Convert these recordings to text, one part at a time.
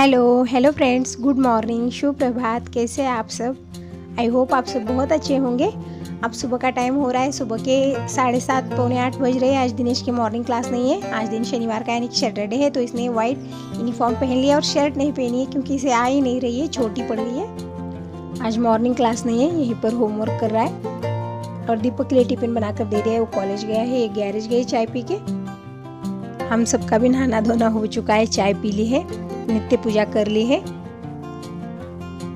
Hello friends, good morning, शुभ प्रभात। कैसे हैं आप सब? आई होप आप सब बहुत अच्छे होंगे। अब सुबह का टाइम हो रहा है, सुबह के 7:30 पौने 8 बज रहे हैं। आज दिनेश की मॉर्निंग क्लास नहीं है। आज दिन शनिवार का यानी कि सैटरडे है, तो इसने वाइट यूनिफॉर्म पहन लिया और शर्ट नहीं पहनी है क्योंकि इसे आ ही नहीं रही है, छोटी पड़ गई है। आज मॉर्निंग क्लास नहीं है, यहीं पर होमवर्क कर रहा है। और दीपक के लिए टिफिन बनाकर दे दिया है, वो कॉलेज गया है, ये गैरेज गई चाय पी के। हम सबका भी नहाना धोना हो चुका है, चाय पी ली है, नित्य पूजा कर ली है।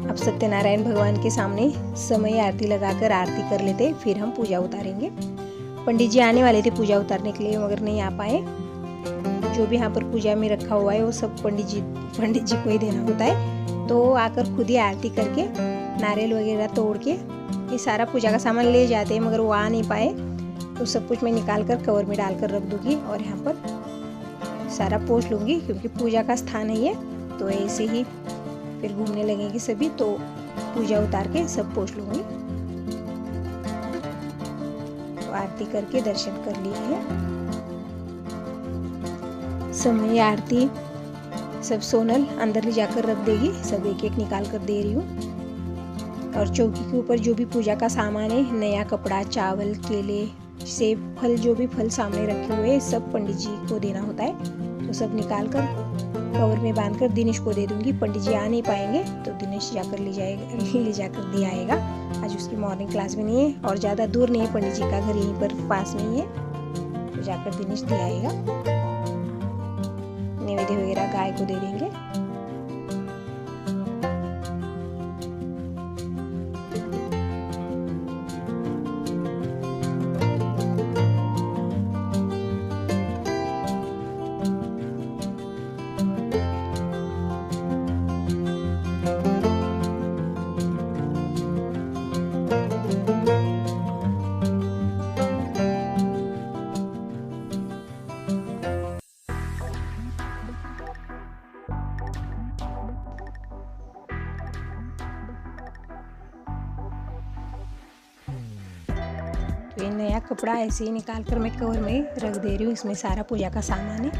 अब सत्यनारायण भगवान के सामने समय आरती लगाकर आरती कर लेते, फिर हम पूजा उतारेंगे। पंडित जी आने वाले थे पूजा उतारने के लिए, मगर नहीं आ पाए। जो भी यहाँ पर पूजा में रखा हुआ है वो सब पंडित जी को ही देना होता है। तो आकर खुद ही आरती करके नारियल वगैरह तोड़ के ये सारा पूजा का सामान ले जाते हैं, मगर वो आ नहीं पाए। तो सब कुछ मैं निकाल कर कवर में डालकर रख दूंगी और यहाँ पर सारा पोंछ लूँगी क्योंकि पूजा का स्थान है ये। तो ऐसे ही फिर घूमने लगेंगे सभी, तो पूजा उतार के सब पोंछ लूँगी। तो आरती करके दर्शन कर लिए हैं। समय आरती सब सोनल अंदर ले जाकर रख देगी, सब एक एक निकाल कर दे रही हूँ। और चौकी के ऊपर जो भी पूजा का सामान है, नया कपड़ा, चावल, केले, सेब, फल, जो भी फल सामने रखे हुए हैं सब पंडित जी को देना होता है। तो सब निकाल कर कवर में बांधकर दिनेश को दे दूंगी। पंडित जी आ नहीं पाएंगे तो दिनेश जाकर ले जाकर दे आएगा। आज उसकी मॉर्निंग क्लास भी नहीं है और ज़्यादा दूर नहीं है, पंडित जी का घर यहीं पर पास में ही है, तो जाकर दिनेश दे आएगा। नैवेद्य वगैरह गाय को दे देंगे। तो ये नया कपड़ा ऐसे ही निकाल कर मैं कवर में रख दे रही हूँ। इसमें सारा पूजा का सामान है।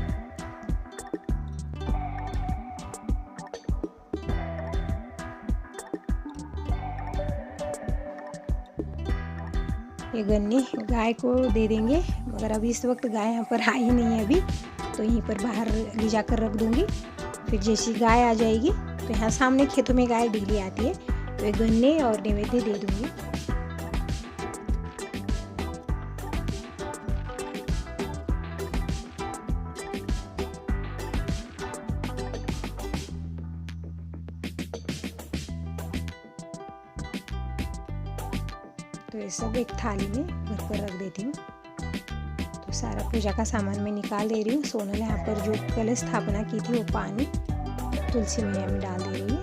ये गन्ने गाय को दे देंगे, मगर अभी इस वक्त गाय यहाँ पर आई नहीं है अभी, तो यहीं पर बाहर ले जाकर रख दूँगी। फिर जैसी गाय आ जाएगी तो यहाँ सामने खेतों में गाय डेली आती है, तो ये गन्ने और नैवेद्य दे दूँगी। तो ये सब एक थाली में भर कर रख देती हूँ। तो सारा पूजा का सामान मैं निकाल दे रही हूँ। सोनल यहाँ पर जो कलश स्थापना की थी वो पानी तुलसी मैया में डाल दे रही है।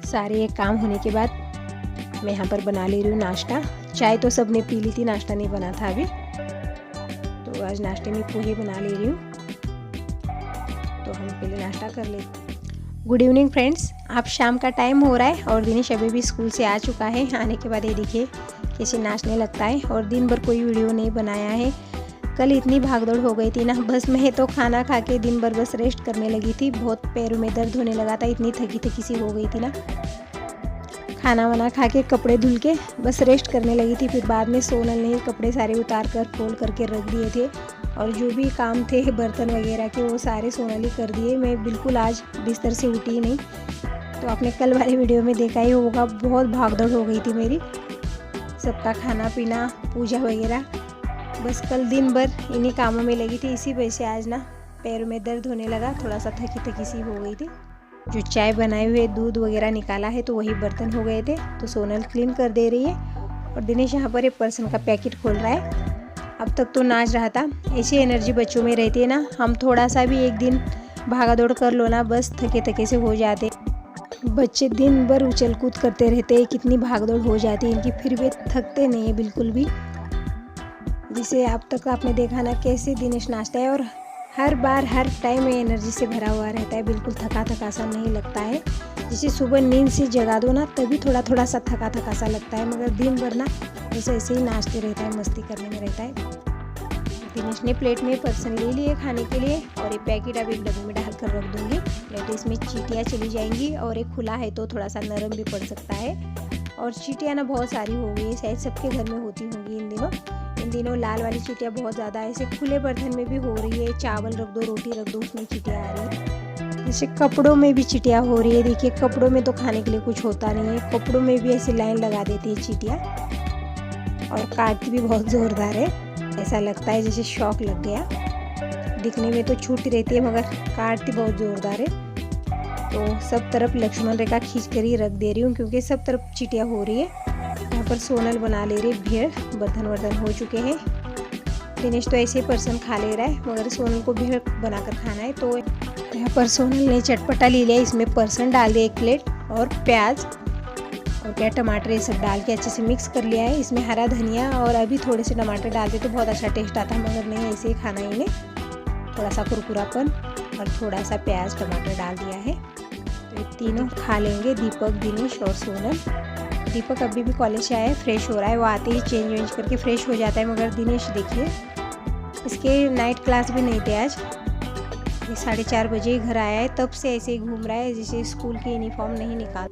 सारे ये काम होने के बाद मैं यहाँ पर बना ले रही हूँ नाश्ता। चाय तो सबने पी ली थी, नाश्ता नहीं बना था अभी, तो आज नाश्ते में पोहे बना ले रही हूँ। तो हम पहले नाश्ता कर लेते। गुड इवनिंग फ्रेंड्स, आप शाम का टाइम हो रहा है और दिनेश अभी भी स्कूल से आ चुका है। आने के बाद ये देखिए कैसे नाचने लगता है। और दिन भर कोई वीडियो नहीं बनाया है। कल इतनी भागदौड़ हो गई थी ना, बस मैं तो खाना खा के दिन भर बस रेस्ट करने लगी थी। बहुत पैरों में दर्द होने लगा था, इतनी थकी सी हो गई थी ना। खाना वाना खा के कपड़े धुल के बस रेस्ट करने लगी थी। फिर बाद में सोनल ने कपड़े सारे उतार कर फोल्ड करके रख दिए थे, और जो भी काम थे बर्तन वगैरह के वो सारे सोनल ही कर दिए। मैं बिल्कुल आज बिस्तर से उठी ही नहीं। तो आपने कल वाले वीडियो में देखा ही होगा, बहुत भागदौड़ हो गई थी मेरी। सबका खाना पीना, पूजा वगैरह, बस कल दिन भर इन्हीं कामों में लगी थी। इसी वजह से आज ना पैरों में दर्द होने लगा, थोड़ा सा थकी सी हो गई थी। जो चाय बनाए हुए दूध वगैरह निकाला है तो वही बर्तन हो गए थे, तो सोनल क्लीन कर दे रही है। और दिनेश यहाँ पर एक पर्सन का पैकेट खोल रहा है। अब तक तो नाच रहा था। ऐसी एनर्जी बच्चों में रहती है ना, हम थोड़ा सा भी एक दिन भागा दौड़ कर लो ना, बस थके से हो जाते। बच्चे दिन भर उछल कूद करते रहते हैं, कितनी भागदौड़ हो जाती है इनकी, फिर भी थकते नहीं है बिल्कुल भी। जिसे अब तक आपने देखा ना कैसे दिनेश नाचता है, और हर बार हर टाइम में एनर्जी से भरा हुआ रहता है, बिल्कुल थका सा नहीं लगता है। जैसे सुबह नींद से जगा दो ना तभी थोड़ा सा थका सा लगता है, मगर दिन भर ना ऐसे ही नाचते रहता है, मस्ती करने में रहता है। दिनेश ने प्लेट में पर्सन ले लिए खाने के लिए और ये पैकेट अब एक डब्बे में डाल कर रख दूँगी, नहीं तो इसमें चींटियाँ चली जाएंगी और एक खुला है तो थोड़ा सा नरम भी पड़ सकता है। और चींटियाँ ना बहुत सारी हो गई, शायद सबके घर में होती होंगी इन दिनों लाल वाली चींटियाँ बहुत ज़्यादा ऐसे खुले बर्तन में भी हो रही है। चावल रख दो, रोटी रख दो, उसमें चींटियाँ आ रही है। जैसे कपड़ों में भी चींटियाँ हो रही है, देखिए कपड़ों में तो खाने के लिए कुछ होता नहीं है, कपड़ों में भी ऐसे लाइन लगा देती है चींटियाँ और काटती भी बहुत ज़ोरदार है। ऐसा लगता है जैसे शौक लग गया। दिखने में तो छूटी रहती है मगर काटती बहुत ज़ोरदार है। तो सब तरफ लक्ष्मण रेखा खींच कर ही रख दे रही हूँ क्योंकि सब तरफ चींटियाँ हो रही है। यहाँ पर सोनल बना ले रही है भेड़, बर्तन वर्तन हो चुके हैं। दिनेश तो ऐसे ही पर्सन खा ले रहा है मगर सोनल को भेड़ बनाकर खाना है। तो यहाँ पर सोनल ने चटपटा ले लिया, इसमें पर्सन डाल दिया 1 प्लेट और प्याज और क्या टमाटर ये सब डाल के अच्छे से मिक्स कर लिया है। इसमें हरा धनिया और अभी थोड़े से टमाटर डालते तो बहुत अच्छा टेस्ट आता मगर नहीं, ऐसे ही खाना इन्हें, थोड़ा सा कुरकुरापन और थोड़ा सा प्याज टमाटर डाल दिया है। तो ये तीनों खा लेंगे, दीपक, दिनेश और सोनल। दीपक अभी भी कॉलेज से आया है, फ्रेश हो रहा है, वो आते ही चेंज वेंज करके फ्रेश हो जाता है। मगर दिनेश देखिए इसके नाइट क्लास भी नहीं थे आज, ये 4:30 बजे ही घर आया है, तब से ऐसे ही घूम रहा है जैसे स्कूल की यूनिफॉर्म नहीं निकाल।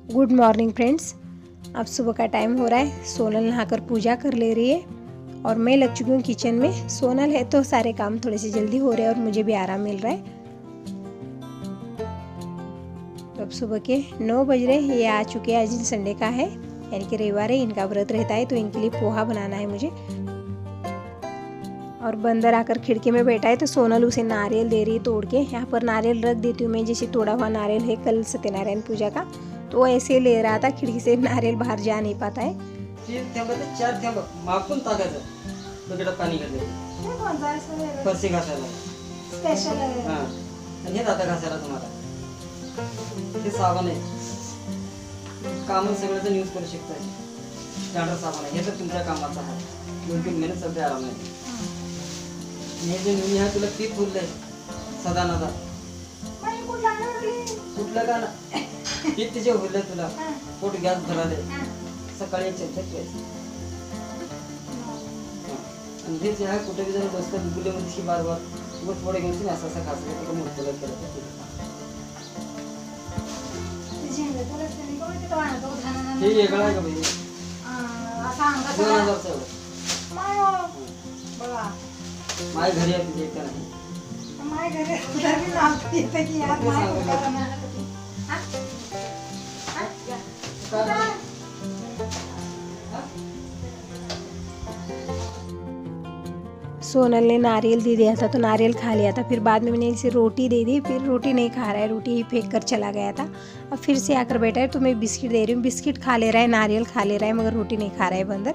गुड मॉर्निंग फ्रेंड्स, अब सुबह का टाइम हो रहा है। सोनल नहाकर पूजा कर ले रही है और मैं लग चुकी हूँ किचन में। सोनल है तो सारे काम थोड़े से जल्दी हो रहे हैं और मुझे भी आराम मिल रहा है। तो अब सुबह के 9 बज रहे, ये आ चुके हैं। आज दिन संडे का है यानी कि रविवार है, इनका व्रत रहता है तो इनके लिए पोहा बनाना है मुझे। और बंदर आकर खिड़की में बैठा है तो सोनल उसे नारियल दे रही है तोड़ के। यहाँ पर नारियल रख देती हूँ मैं, जैसे तोड़ा हुआ नारियल है कल सत्यनारायण पूजा का, तो वो ऐसे ले रहा था, खिड़की से नारियल बाहर जा नहीं पाता है। पाणी फरशी घासायला स्पेशल आणि हे दाता घासायला तुम्हाला हे साबण आहे, कामं सगळ्याचं यूज करू शकता। स्टँडर्ड साबण आहे, हे तर तुमच्या कामाचं आहे, 2-3 महिने सध्या आराम नाही। हे जे नवीन आहे तुला पीक फुललंय सदानदा कुठलं का ना पीक तिचे फुललंय तुला, पोट गॅस भराले, सकाळी एक चमचा प्यायचं। आणि हे जे आहे कुठे जर दोस्त गुलेमध्ये की बार-बार वो थोड़े घेऊन तुम्ही असं असं खायचं तर मोठं केलं हे वेगळं आहे का भाई? असा अंगात 2000 एवढं बघा माय घरी आहे तिथे का नाही माय घरी तुला भी नाव येते की यार माय सोनल ने नारियल दे दिया था तो नारियल खा लिया था, फिर बाद में मैंने इसे रोटी दे दी, फिर रोटी नहीं खा रहा है, रोटी ही फेंक कर चला गया था। अब फिर से आकर बैठा है तो मैं बिस्किट दे रही हूँ, बिस्किट खा ले रहा है, नारियल खा ले रहा है मगर रोटी नहीं खा रहा है बंदर।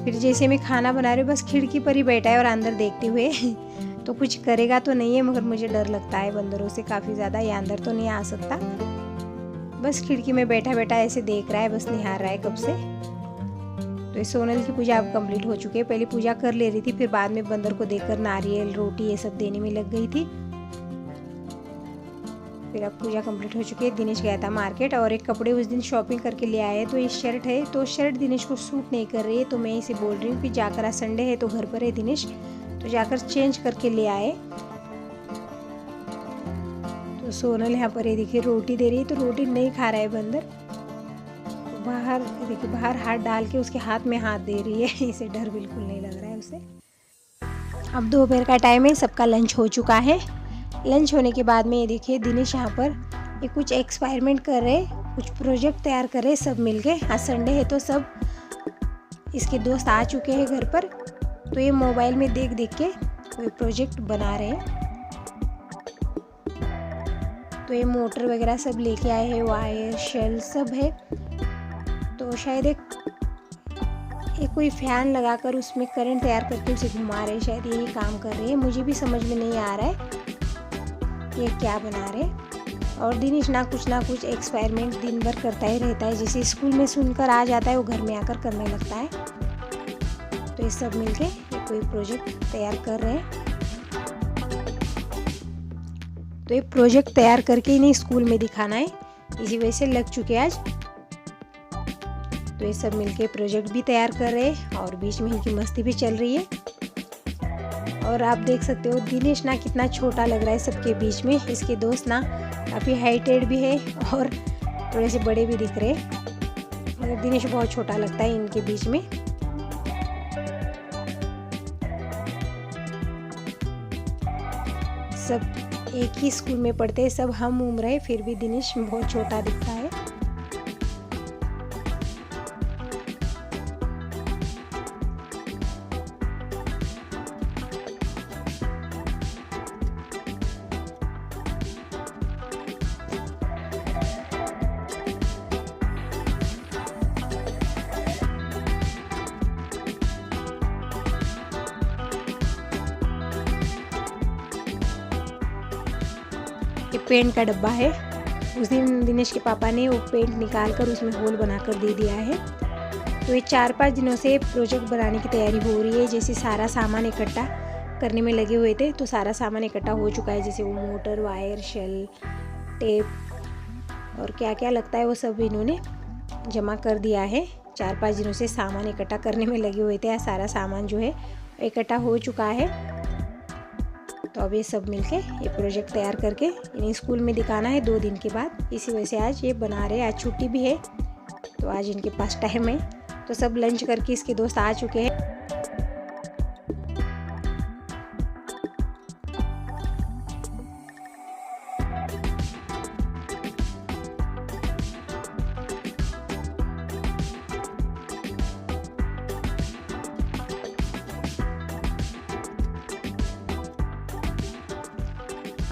फिर जैसे मैं खाना बना रही हूँ बस खिड़की पर ही बैठा है और अंदर देखते हुए तो कुछ करेगा तो नहीं है मगर मुझे डर लगता है बंदरों से काफ़ी ज़्यादा, ये अंदर तो नहीं आ सकता। बस खिड़की में बैठा बैठा ऐसे देख रहा है, बस निहार रहा है कब से। तो ये सोनल की पूजा अब कंप्लीट हो चुकी है, पहले पूजा कर ले रही थी फिर बाद में बंदर को देखकर नारियल रोटी ये सब देने में लग गई थी। फिर अब पूजा कंप्लीट हो चुकी है। दिनेश गया था मार्केट और एक कपड़े उस दिन शॉपिंग करके ले आए, तो ये शर्ट है तो शर्ट दिनेश को सूट नहीं कर रही है, तो मैं इसे बोल रही हूँ कि जाकर आज संडे है तो घर पर है दिनेश, तो जाकर चेंज करके ले आए। तो सोनल यहाँ पर ये देखिए रोटी दे रही है, तो रोटी नहीं खा रहा है बंदर, बाहर देखिए बाहर हाथ डाल के उसके हाथ में हाथ दे रही है, इसे डर बिल्कुल नहीं लग रहा है उसे। अब दोपहर का टाइम है, सबका लंच हो चुका है। लंच होने के बाद में ये देखिए दिनेश यहाँ पर ये कुछ एक्सपेरिमेंट कर रहे, कुछ प्रोजेक्ट तैयार कर रहे सब मिलके। आज संडे है तो सब इसके दोस्त आ चुके हैं घर पर, तो ये मोबाइल में देख देख के कोई प्रोजेक्ट बना रहे हैं। तो ये मोटर वगैरह सब लेके आए हैं, वायर शेल सब है, तो शायद एक कोई फैन लगाकर उसमें करंट तैयार करके उसे घुमा रहे, शायद यही काम कर रहे हैं। मुझे भी समझ में नहीं आ रहा है ये क्या बना रहे। और दिनेश ना कुछ एक्सपेरिमेंट दिन भर करता ही रहता है, जैसे स्कूल में सुनकर आ जाता है वो घर में आकर करने लगता है। तो ये सब मिलके ये कोई प्रोजेक्ट तैयार कर रहे हैं, तो ये प्रोजेक्ट तैयार करके इन्हें स्कूल में दिखाना है, इसी वजह से लग चुके आज। तो ये सब मिलके प्रोजेक्ट भी तैयार कर रहे हैं और बीच में इनकी मस्ती भी चल रही है। और आप देख सकते हो दिनेश ना कितना छोटा लग रहा है सबके बीच में। इसके दोस्त ना काफ़ी हाइटेड भी है और थोड़े से बड़े भी दिख रहे हैं, मगर दिनेश बहुत छोटा लगता है इनके बीच में। सब एक ही स्कूल में पढ़ते हैं, सब हम उम्र है, फिर भी दिनेश बहुत छोटा दिखता है। ये पेंट का डब्बा है। उस दिन दिनेश के पापा ने वो पेंट निकाल कर उसमें होल बनाकर दे दिया है। तो ये 4-5 दिनों से प्रोजेक्ट बनाने की तैयारी हो रही है। जैसे सारा सामान इकट्ठा करने में लगे हुए थे, तो सारा सामान इकट्ठा हो चुका है। जैसे वो मोटर, वायर, शेल, टेप और क्या क्या लगता है वो सब इन्होंने जमा कर दिया है। 4-5 दिनों से सामान इकट्ठा करने में लगे हुए थे। सारा सामान जो है इकट्ठा हो चुका है। तो अब ये सब मिलके ये प्रोजेक्ट तैयार करके इन्हें स्कूल में दिखाना है 2 दिन के बाद। इसी वजह से आज ये बना रहे हैं। आज छुट्टी भी है तो आज इनके पास टाइम है। तो सब लंच करके इसके दोस्त आ चुके हैं।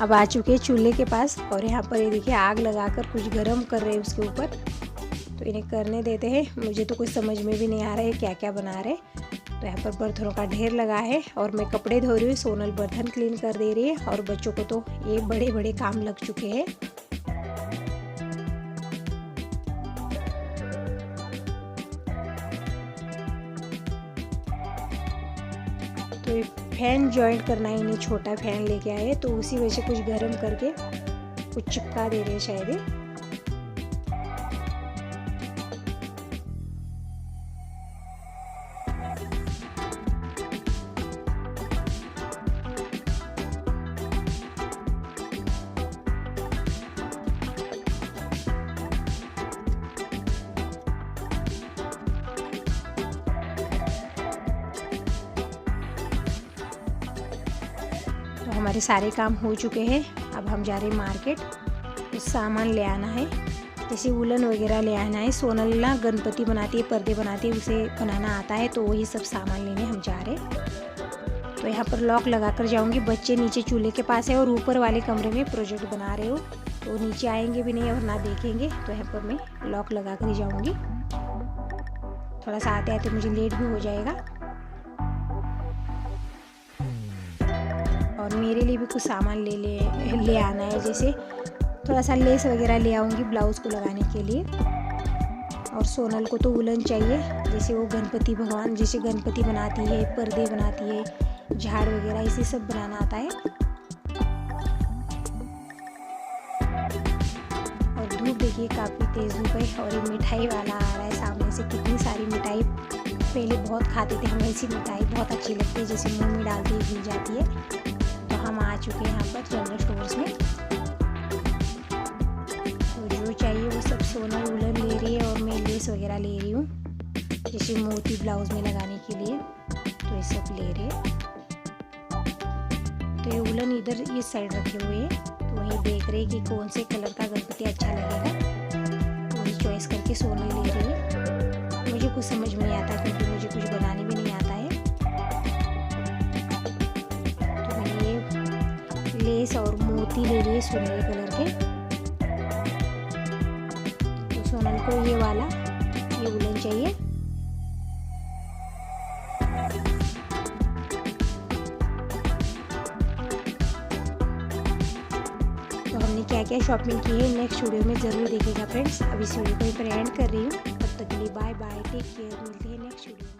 अब आ चुके हैं चूल्हे के पास और यहाँ पर ये देखिए आग लगाकर कुछ गर्म कर रहे हैं उसके ऊपर। तो इन्हें करने देते हैं। मुझे तो कुछ समझ में भी नहीं आ रहा है क्या क्या बना रहे। तो यहाँ पर बर्तनों का ढेर लगा है और मैं कपड़े धो रही हूँ। सोनल बर्तन क्लीन कर दे रही है और बच्चों को तो ये बड़े बड़े काम लग चुके हैं। तो फैन जॉइंट करना है इन्हें, छोटा फैन लेके आए तो उसी वजह से कुछ गर्म करके कुछ चिपका दे रहे हैं शायद। तो हमारे सारे काम हो चुके हैं। अब हम जा रहे हैं मार्केट, कुछ सामान ले आना है। जैसे वुलन वगैरह ले आना है। सोनल ना गणपति बनाती है, पर्दे बनाती है, उसे बनाना आता है तो वही सब सामान लेने हम जा रहे हैं। तो यहाँ पर लॉक लगा कर जाऊँगी। बच्चे नीचे चूल्हे के पास है और ऊपर वाले कमरे में प्रोजेक्ट बना रहे हो तो नीचे आएंगे भी नहीं और ना देखेंगे। तो यहाँ पर मैं लॉक लगा कर ही जाऊँगी। थोड़ा सा आते आते मुझे लेट भी हो जाएगा। और मेरे लिए भी कुछ सामान ले आना है। जैसे थोड़ा सा लेस वगैरह ले आऊँगी ब्लाउज़ को लगाने के लिए। और सोनल को तो वुलन चाहिए। जैसे वो गणपति भगवान, जैसे गणपति बनाती है, पर्दे बनाती है, झाड़ वगैरह इसे सब बनाना आता है। और धूप देखिए काफ़ी तेज़ धूप है और ये मिठाई वाला आ रहा है सामने से। कितनी सारी मिठाई, पहले बहुत खाते थे हम ऐसी मिठाई, बहुत अच्छी लगती है। जैसे मुँह में डालते ही गिर जाती है। तो हम आ चुके हैं यहाँ पर जनरल स्टोर्स में। तो जो चाहिए वो सब सोनल वुलन ले रही है और मैं लेस वगैरह ले रही हूँ, जैसे मोती ब्लाउज में लगाने के लिए। तो ये सब ले रहे हैं। तो ये वुलन इधर इस साइड रखे हुए हैं। तो वहीं देख रहे हैं कि कौन से कलर का गणपति अच्छा लगेगा। वही चॉइस करके सोनल ले रही है। मुझे कुछ समझ में नहीं आता क्योंकि मुझे कुछ बनाने भी नहीं आता है। लेस और मोती ले लिए सुनहरे कलर के। तो सोनल को ये वाला, ये वुलन चाहिए। तो हमने क्या क्या शॉपिंग की है नेक्स्ट वीडियो में ज़रूर देखिएगा फ्रेंड्स। अब इस वीडियो को यहीं पर एंड कर रही हूँ। तब तक के लिए बाय बाय, टेक केयर। मिलते हैं नेक्स्ट वीडियो में।